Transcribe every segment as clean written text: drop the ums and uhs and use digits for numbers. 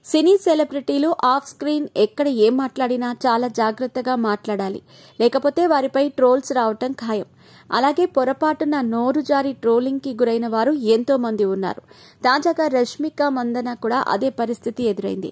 సినీ సెలబ్రిటీలు off screen ఎక్కడ ఏం మాట్లాడినా చాలా జాగ్రత్తగా మాట్లాడాలి, లేకపోతే వారిపై ట్రోల్స్ రావటం ఖాయం. అలాగే పొరపాటున నోరు జారి ట్రోలింగ్ కి గురైన వారు ఎంతో మంది ఉన్నారు. తాజాగా రష్మిక మందన కూడా అదే పరిస్థితి ఎదురైంది.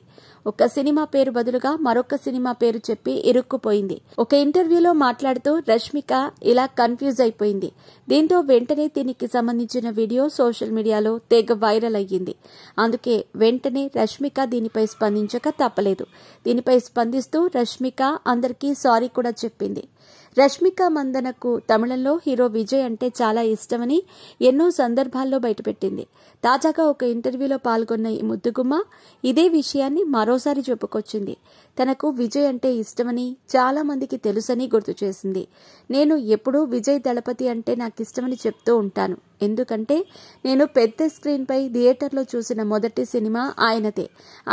ఒక సినిమా పేరు బదులుగా మరొక సినిమా పేరు చెప్పి ఇరుక్కుపోయింది. ఒక ఇంటర్వ్యూలో మాట్లాడుతూ రష్మిక ఇలా కన్ఫ్యూజ్ అయిపోయింది. దీంతో వెంటనే దీనికి సంబంధించిన వీడియో సోషల్ మీడియాలో తెగ వైరల్ అయ్యింది. అందుకే వెంటనే రష్మిక దీనిపై స్పందించక తప్పలేదు. దీనిపై స్పందిస్తూ రష్మిక అందరికీ సారీ కూడా చెప్పింది. రష్మిక మందనకు తమిళంలో హీరో విజయ్ అంటే చాలా ఇష్టమని ఎన్నో సందర్భాల్లో బయటపెట్టింది. తాజాగా ఒక ఇంటర్వ్యూలో పాల్గొన్న ఈ ముద్దుగుమ్మ ఇదే విషయాన్ని మరోసారి చెప్పుకొచ్చింది. తనకు విజయ్ అంటే ఇష్టమని చాలా మందికి తెలుసని గుర్తు చేసింది. నేను ఎప్పుడూ విజయ్ దళపతి అంటే నాకు ఇష్టమని చెప్తూ ఉంటాను. ఎందుకంటే నేను పెద్ద స్క్రీన్ పై థియేటర్లో చూసిన మొదటి సినిమా ఆయనదే.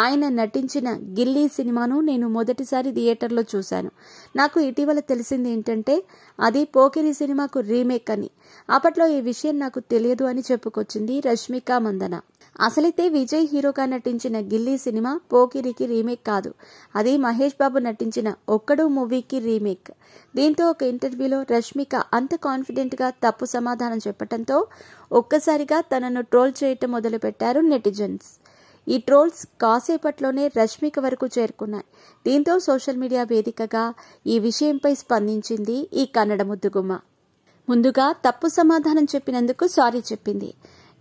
ఆయన నటించిన గిల్లీ సినిమాను నేను మొదటిసారి థియేటర్లో చూశాను. నాకు ఇటీవల తెలిసింది ఏంటంటే అది పోకిరి సినిమాకు రీమేక్ అని. అప్పట్లో ఈ విషయం నాకు తెలియదు అని చెప్పుకొచ్చింది రష్మిక మందన. అసలైతే విజయ్ హీరోగా నటించిన గిల్లీ సినిమా పోకిరికి రీమేక్ కాదు, అది మహేష్ బాబు నటించిన ఒక్కడు మూవీకి రీమేక్. దీంతో ఒక ఇంటర్వ్యూలో రష్మిక అంత కాన్ఫిడెంట్ గా తప్పు సమాధానం చెప్పడంతో ఒక్కసారిగా తనను ట్రోల్ చేయటం మొదలుపెట్టారు నెటిజన్స్. ఈ ట్రోల్స్ కాసేపట్లోనే రష్మిక వరకు చేరుకున్నాయి. దీంతో సోషల్ మీడియా వేదికగా ఈ విషయంపై స్పందించింది ఈ కన్నడ ముద్దుగుమ్మ. ముందుగా తప్పు సమాధానం చెప్పినందుకు సారీ చెప్పింది.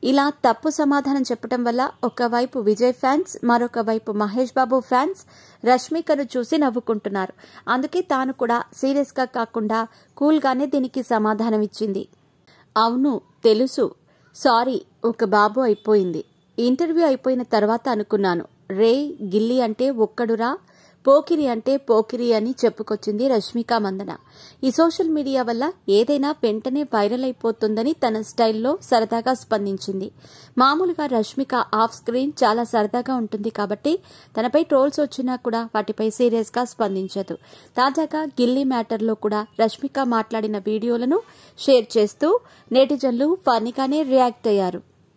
ఇలా తప్పు సమాధానం చెప్పడం వల్ల ఒకవైపు విజయ్ ఫ్యాన్స్, మరొక వైపు మహేష్ బాబు ఫ్యాన్స్ రష్మికను చూసి నవ్వుకుంటున్నారు. అందుకే తాను కూడా సీరియస్ గా కాకుండా కూల్ గానే దీనికి సమాధానం ఇచ్చింది. అవును తెలుసు, సారీ, ఒక బాబు అయిపోయింది. ఇంటర్వ్యూ అయిపోయిన తర్వాత అనుకున్నాను, రే గిల్లీ అంటే ఒక్కడురా, పోకిరి అంటే పోకిరి అని చెప్పుకొచ్చింది రష్మిక మందన. ఈ సోషల్ మీడియా వల్ల ఏదైనా వెంటనే వైరల్ అయిపోతుందని తన స్టైల్లో సరదాగా స్పందించింది. మామూలుగా రష్మిక ఆఫ్ స్క్రీన్ చాలా సరదాగా ఉంటుంది కాబట్టి తనపై ట్రోల్స్ వచ్చినా కూడా వాటిపై సీరియస్ గా స్పందించదు. తాజాగా గిల్లీ మ్యాటర్లో కూడా రష్మిక మాట్లాడిన వీడియోలను షేర్ చేస్తూ నెటిజన్లు ఫన్నీగానే రియాక్ట్ అయ్యారు.